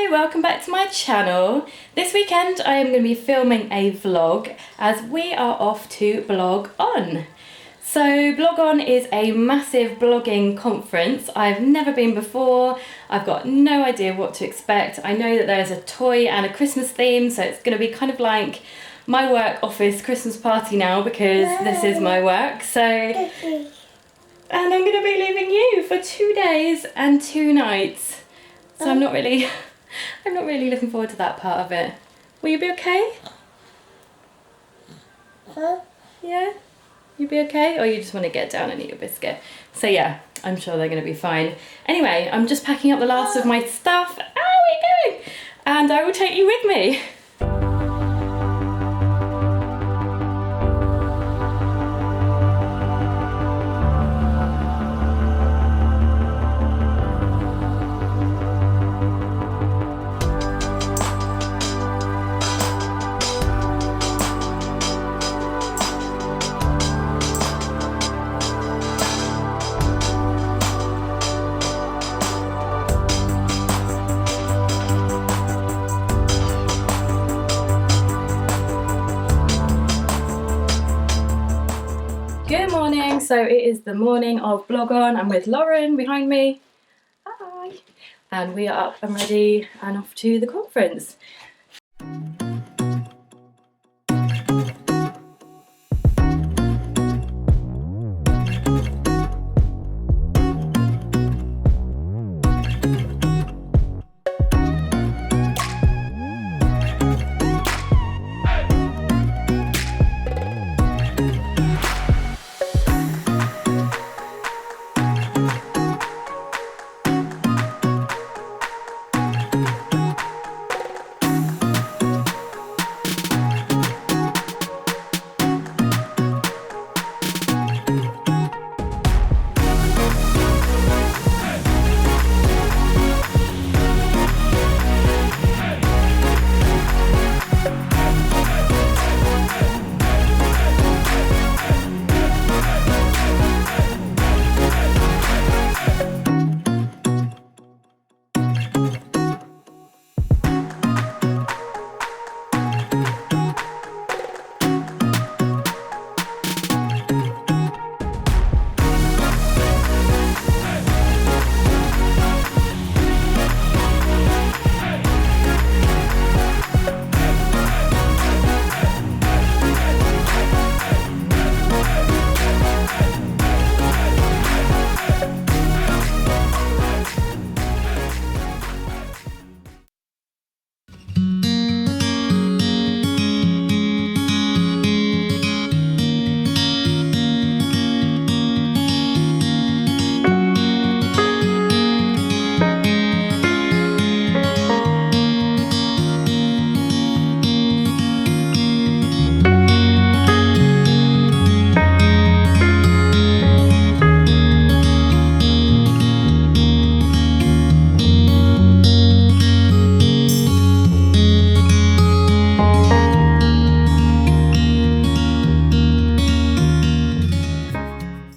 Hello, welcome back to my channel. This weekend I am going to be filming a vlog as we are off to Blog On. So Blog On is a massive blogging conference. I've never been before. I've got no idea what to expect. I know that there's a toy and a Christmas theme, so it's going to be kind of like my work office Christmas party now because this is my work. And I'm going to be leaving you for 2 days and 2 nights. So I'm not really looking forward to that part of it. Will you be okay? Yeah? You be okay? Or you just want to get down and eat your biscuit? So yeah, I'm sure they're going to be fine. Anyway, I'm just packing up the last of my stuff. Where are we going? And I will take you with me. Good morning, so it is the morning of Blog On. I'm with Lauren behind me. Hi. And we are up and ready and off to the conference.